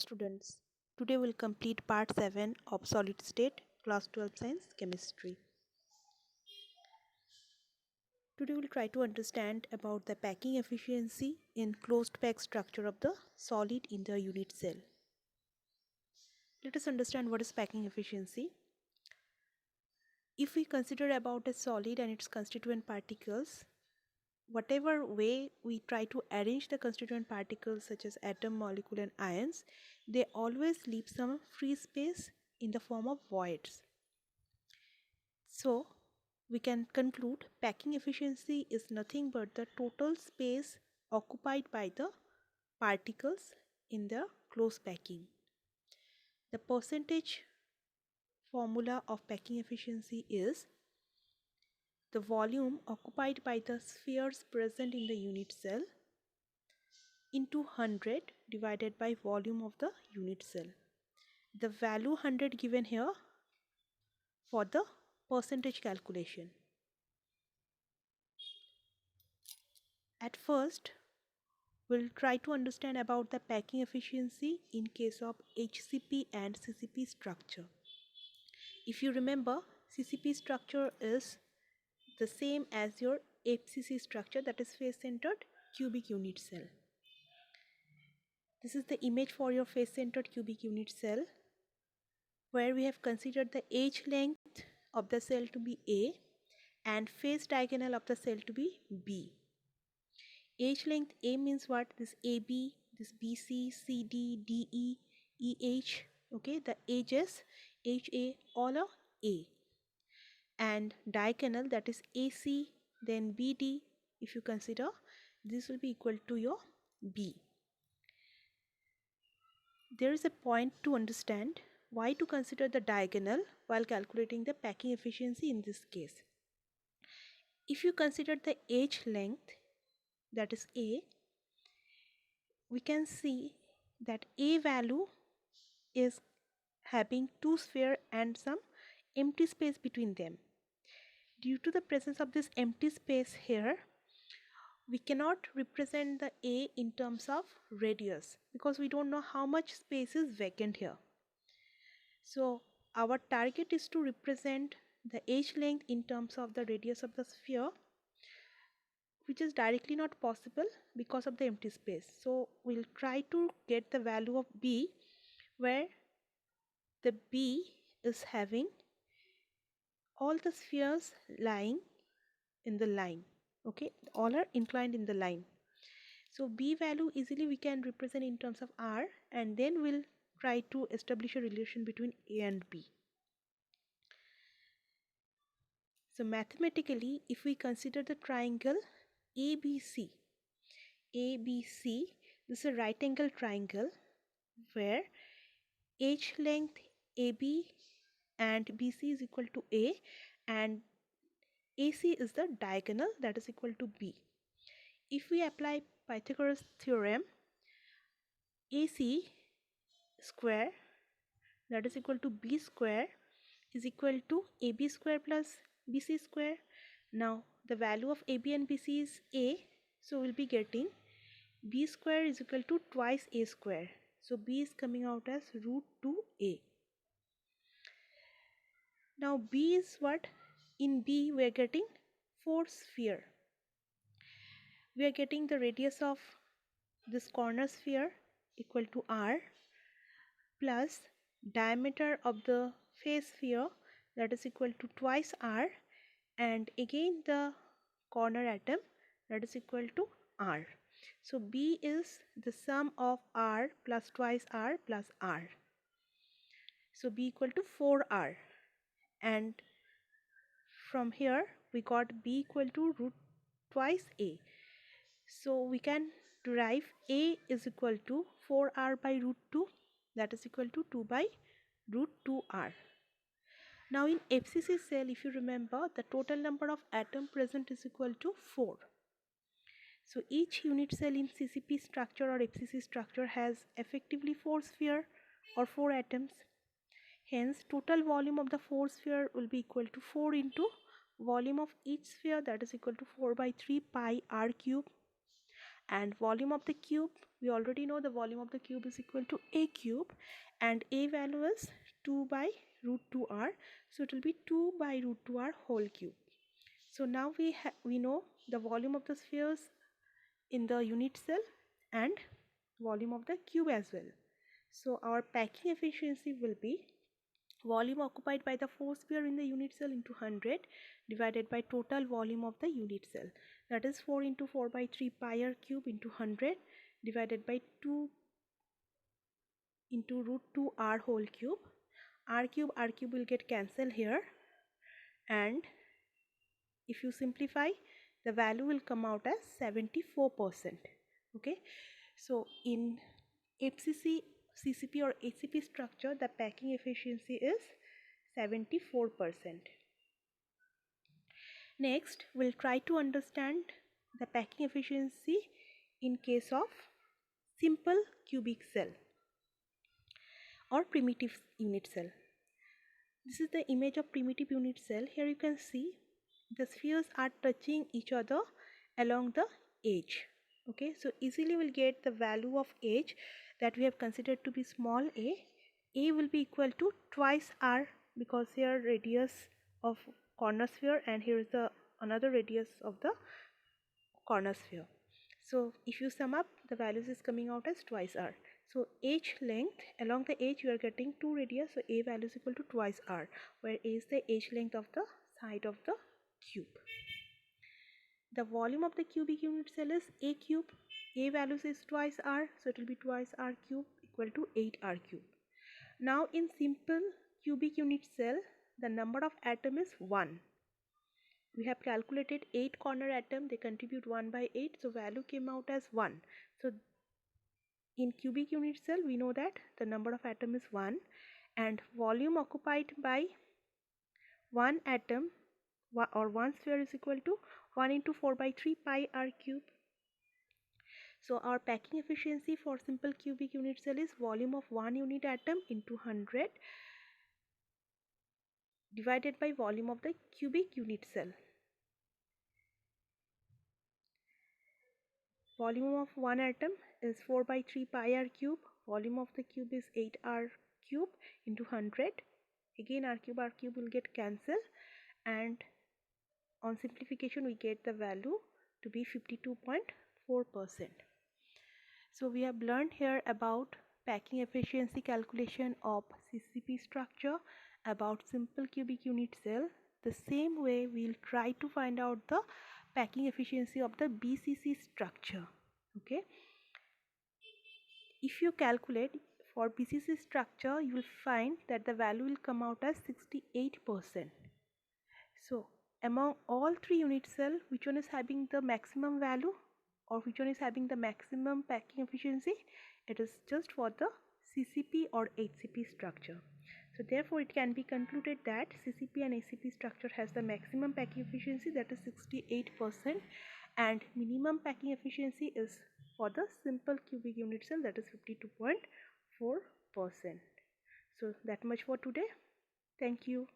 Students. Today we'll complete part 7 of solid state class 12 science chemistry. Today we'll try to understand about the packing efficiency in closed pack structure of the solid in the unit cell. Let us understand what is packing efficiency. If we consider about a solid and its constituent particles, whatever way we try to arrange the constituent particles such as atom, molecule and ions, they always leave some free space in the form of voids. So we can conclude packing efficiency is nothing but the total space occupied by the particles in the closed packing. The percentage formula of packing efficiency is the volume occupied by the spheres present in the unit cell into 100 divided by volume of the unit cell. The value 100 given here for the percentage calculation. At first, we'll try to understand about the packing efficiency in case of HCP and CCP structure. If you remember, CCP structure is the same as your FCC structure, that is face-centered cubic unit cell. This is the image for your face-centered cubic unit cell, where we have considered the edge length of the cell to be A and face diagonal of the cell to be B. Edge length A means what? This AB, this BC, CD, DE, EH, okay, the edges HA all are A, and diagonal, that is AC, then BD, if you consider, this will be equal to your B. There is a point to understand why to consider the diagonal while calculating the packing efficiency in this case. If you consider the edge length, that is A, we can see that A value is having two spheres and some empty space between them. Due to the presence of this empty space here, we cannot represent the A in terms of radius because we don't know how much space is vacant here. So our target is to represent the edge length in terms of the radius of the sphere, which is directly not possible because of the empty space. So we'll try to get the value of B, where the B is having all the spheres lying in the line, okay, all are inclined in the line. So B value easily we can represent in terms of R, and then we'll try to establish a relation between A and B. So mathematically, if we consider the triangle ABC, this is a right angle triangle where edge length AB and BC is equal to A and AC is the diagonal, that is equal to B. If we apply Pythagoras theorem, AC square, that is equal to B square, is equal to AB square plus BC square. Now the value of AB and BC is A, so we'll be getting B square is equal to twice A square. So B is coming out as root 2A. Now B is what? In B we are getting 4 sphere. We are getting the radius of this corner sphere equal to R plus diameter of the face sphere, that is equal to twice R, and again the corner atom, that is equal to R. So B is the sum of R plus twice R plus R. So B equal to 4R, and from here we got B equal to root twice A. So we can derive A is equal to 4R by root 2, that is equal to 2 by root 2R. Now in FCC cell, if you remember, the total number of atom present is equal to 4. So each unit cell in CCP structure or FCC structure has effectively 4 sphere or 4 atoms. Hence total volume of the 4 sphere will be equal to 4 into volume of each sphere, that is equal to 4 by 3 pi R cube. And volume of the cube, we already know the volume of the cube is equal to A cube, and A value is 2 by root 2r, so it will be 2 by root 2r whole cube. So now we know the volume of the spheres in the unit cell and volume of the cube as well. So our packing efficiency will be volume occupied by the 4 sphere in the unit cell into 100 divided by total volume of the unit cell, that is 4 into 4 by 3 pi r cube into 100 divided by 2 into root 2 r whole cube. R cube will get cancelled here, and if you simplify, the value will come out as 74%. Okay, so in FCC, CCP or HCP structure, the packing efficiency is 74%. Next, we'll try to understand the packing efficiency in case of simple cubic cell or primitive unit cell. This is the image of primitive unit cell. Here you can see the spheres are touching each other along the edge. Okay, so easily we'll get the value of h that we have considered to be small a. A will be equal to twice r, because here radius of corner sphere and here is the another radius of the corner sphere. So if you sum up, the values is coming out as twice r. So h length, along the edge you are getting 2 radius, so a value is equal to twice r, where a is the h length of the side of the cube. The volume of the cubic unit cell is a cube. A values is twice r, so it will be twice r cube equal to 8r cube. Now in simple cubic unit cell, the number of atom is 1. We have calculated 8 corner atom, they contribute 1 by 8, so value came out as 1. So in cubic unit cell, we know that the number of atom is 1, and volume occupied by one atom or one sphere is equal to 1 into 4 by 3 pi r cube. So our packing efficiency for simple cubic unit cell is volume of one unit atom into 100 divided by volume of the cubic unit cell. Volume of one atom is 4 by 3 pi r cube. Volume of the cube is 8r cube into 100. Again r cube will get cancelled, and on simplification we get the value to be 52.4%. So we have learned here about packing efficiency calculation of CCP structure, about simple cubic unit cell. The same way we will try to find out the packing efficiency of the BCC structure. Okay, if you calculate for BCC structure, you will find that the value will come out as 68%. So among all three unit cell, which one is having the maximum value or which one is having the maximum packing efficiency? It is just for the CCP or HCP structure. So therefore it can be concluded that CCP and HCP structure has the maximum packing efficiency, that is 68%, and minimum packing efficiency is for the simple cubic unit cell, that is 52.4%. So that much for today. Thank you.